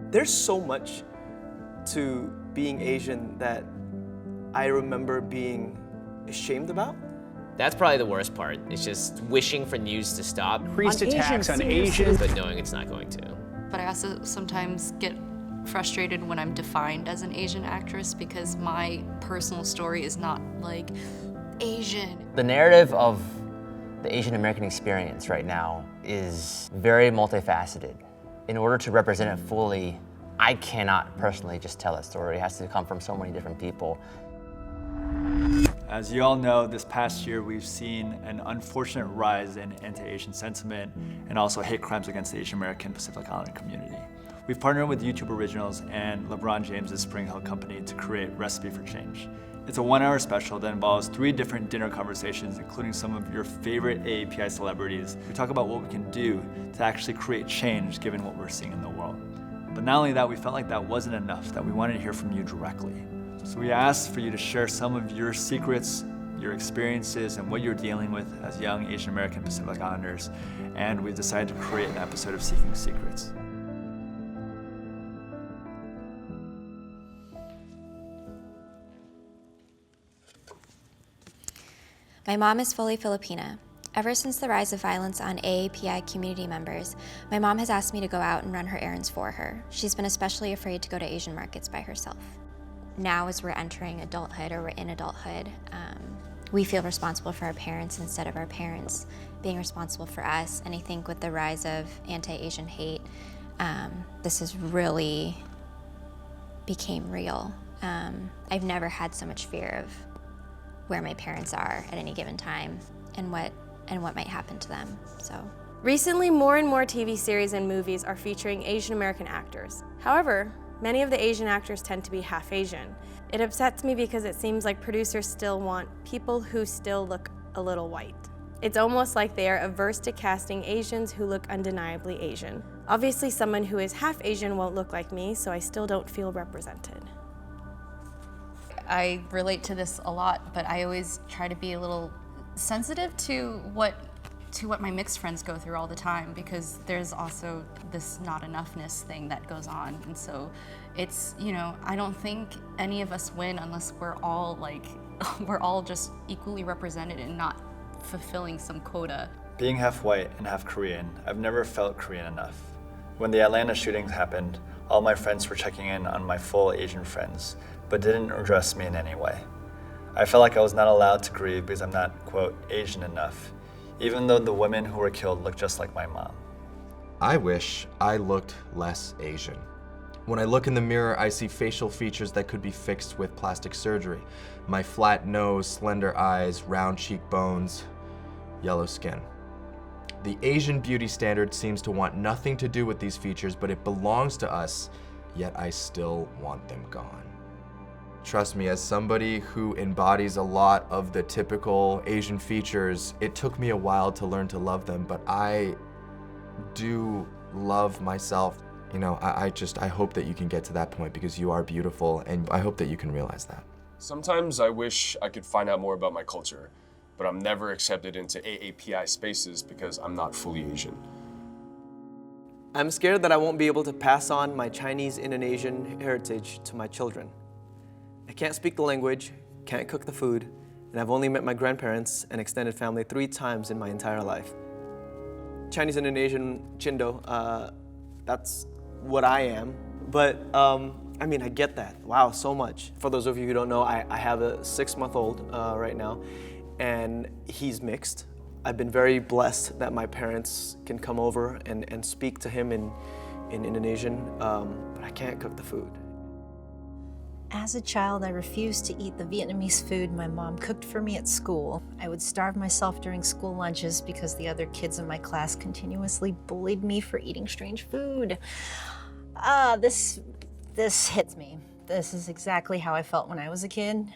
There's so much to being Asian that I remember being ashamed about. That's probably the worst part. It's just wishing for news to stop. Increased attacks on Asians. But knowing it's not going to. But I also sometimes get frustrated when I'm defined as an Asian actress because my personal story is not like Asian. The narrative of the Asian American experience right now is very multifaceted. In order to represent it fully, I cannot personally just tell that story. It has to come from so many different people. As you all know, this past year we've seen an unfortunate rise in anti-Asian sentiment and also hate crimes against the Asian American Pacific Islander community. We've partnered with YouTube Originals and LeBron James' Spring Hill Company to create Recipe for Change. It's a 1-hour special that involves 3 different dinner conversations, including some of your favorite AAPI celebrities. We talk about what we can do to actually create change given what we're seeing in the world. But not only that, we felt like that wasn't enough, that we wanted to hear from you directly. So we asked for you to share some of your secrets, your experiences, and what you're dealing with as young Asian American Pacific Islanders, and we've decided to create an episode of Seeking Secrets. My mom is fully Filipina. Ever since the rise of violence on AAPI community members, my mom has asked me to go out and run her errands for her. She's been especially afraid to go to Asian markets by herself. Now, as we're entering adulthood or we're in adulthood, we feel responsible for our parents instead of our parents being responsible for us. And I think with the rise of anti-Asian hate, this has really became real. I've never had so much fear of where my parents are at any given time and what might happen to them. So. Recently, more and more TV series and movies are featuring Asian American actors. However, many of the Asian actors tend to be half Asian. It upsets me because it seems like producers still want people who still look a little white. It's almost like they are averse to casting Asians who look undeniably Asian. Obviously, someone who is half Asian won't look like me, so I still don't feel represented. I relate to this a lot, but I always try to be a little sensitive to what my mixed friends go through all the time, because there's also this not enoughness thing that goes on. And so it's, I don't think any of us win unless we're all just equally represented and not fulfilling some quota. Being half white and half Korean, I've never felt Korean enough. When the Atlanta shootings happened, all my friends were checking in on my full Asian friends, but didn't address me in any way. I felt like I was not allowed to grieve because I'm not, quote, Asian enough, even though the women who were killed looked just like my mom. I wish I looked less Asian. When I look in the mirror, I see facial features that could be fixed with plastic surgery. My flat nose, slender eyes, round cheekbones, yellow skin. The Asian beauty standard seems to want nothing to do with these features, but it belongs to us, yet I still want them gone. Trust me, as somebody who embodies a lot of the typical Asian features, it took me a while to learn to love them, but I do love myself. I hope that you can get to that point because you are beautiful, and I hope that you can realize that. Sometimes I wish I could find out more about my culture, but I'm never accepted into AAPI spaces because I'm not fully Asian. I'm scared that I won't be able to pass on my Chinese Indonesian heritage to my children. I can't speak the language, can't cook the food, and I've only met my grandparents and extended family 3 times in my entire life. Chinese Indonesian Chindo, that's what I am. But I get that. Wow, so much. For those of you who don't know, I have a 6-month-old right now, and he's mixed. I've been very blessed that my parents can come over and speak to him in Indonesian, but I can't cook the food. As a child, I refused to eat the Vietnamese food my mom cooked for me at school. I would starve myself during school lunches because the other kids in my class continuously bullied me for eating strange food. This hits me. This is exactly how I felt when I was a kid.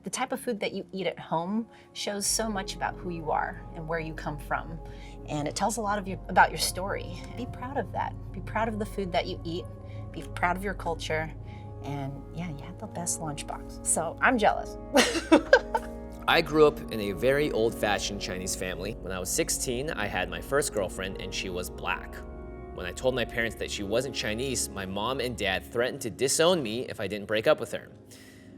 The type of food that you eat at home shows so much about who you are and where you come from. And it tells a lot about your story. Be proud of that. Be proud of the food that you eat. Be proud of your culture. And yeah, you had the best lunchbox. So I'm jealous. I grew up in a very old-fashioned Chinese family. When I was 16, I had my first girlfriend and she was black. When I told my parents that she wasn't Chinese, my mom and dad threatened to disown me if I didn't break up with her.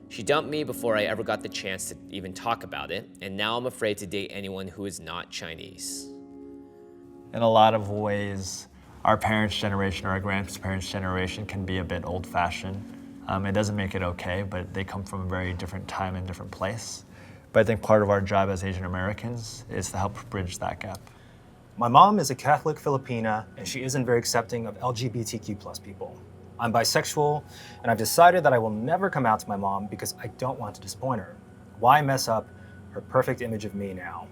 She dumped me before I ever got the chance to even talk about it, and now I'm afraid to date anyone who is not Chinese. In a lot of ways, our parents' generation or our grandparents' generation can be a bit old-fashioned. It doesn't make it okay, but they come from a very different time and different place. But I think part of our job as Asian Americans is to help bridge that gap. My mom is a Catholic Filipina, and she isn't very accepting of LGBTQ+ people. I'm bisexual, and I've decided that I will never come out to my mom because I don't want to disappoint her. Why mess up her perfect image of me now?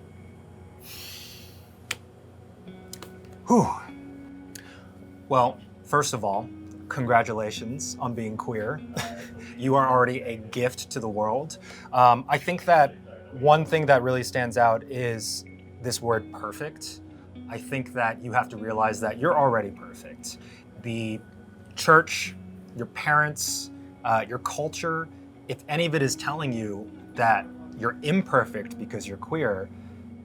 Whew. Well, first of all, congratulations on being queer. You are already a gift to the world. I think that one thing that really stands out is this word perfect. I think that you have to realize that you're already perfect. The church, your parents, your culture, if any of it is telling you that you're imperfect because you're queer,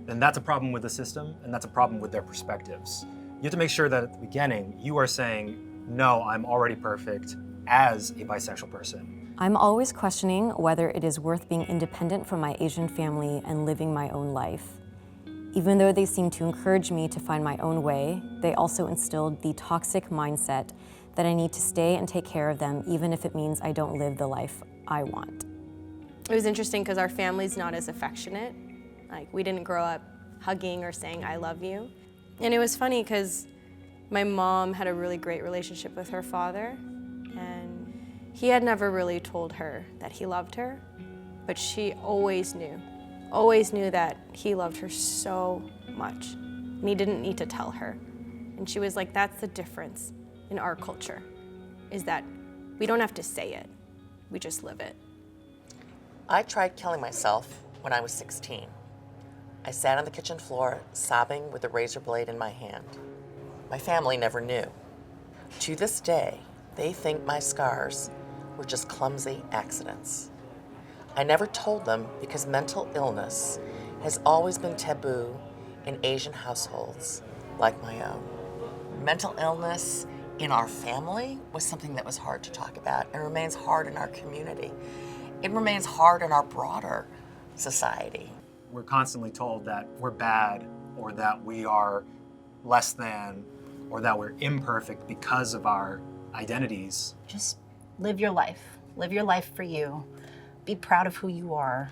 then that's a problem with the system and that's a problem with their perspectives. You have to make sure that at the beginning, you are saying, no, I'm already perfect as a bisexual person. I'm always questioning whether it is worth being independent from my Asian family and living my own life. Even though they seem to encourage me to find my own way, they also instilled the toxic mindset that I need to stay and take care of them, even if it means I don't live the life I want. It was interesting because our family's not as affectionate. Like, we didn't grow up hugging or saying, I love you. And it was funny because my mom had a really great relationship with her father, and he had never really told her that he loved her, but she always knew that he loved her so much, and he didn't need to tell her. And she was like, that's the difference in our culture, is that we don't have to say it, we just live it. I tried killing myself when I was 16. I sat on the kitchen floor, sobbing with a razor blade in my hand. My family never knew. To this day, they think my scars were just clumsy accidents. I never told them because mental illness has always been taboo in Asian households like my own. Mental illness in our family was something that was hard to talk about and remains hard in our community. It remains hard in our broader society. We're constantly told that we're bad or that we are less than or that we're imperfect because of our identities. Just live your life. Live your life for you. Be proud of who you are.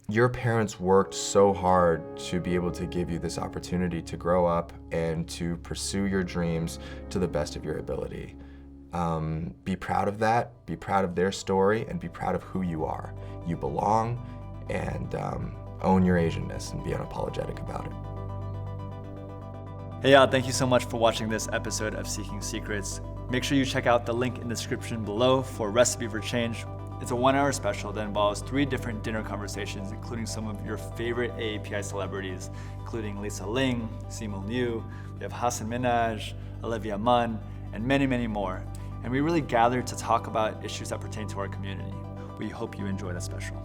Your parents worked so hard to be able to give you this opportunity to grow up and to pursue your dreams to the best of your ability. Be proud of that, be proud of their story, and be proud of who you are. You belong, and own your Asianness and be unapologetic about it. Hey y'all, thank you so much for watching this episode of Seeking Secrets. Make sure you check out the link in the description below for Recipe for Change. It's a 1-hour special that involves 3 different dinner conversations, including some of your favorite AAPI celebrities, including Lisa Ling, Simu Liu, we have Hassan Minhaj, Olivia Munn, and many, many more. And we really gathered to talk about issues that pertain to our community. We hope you enjoy the special.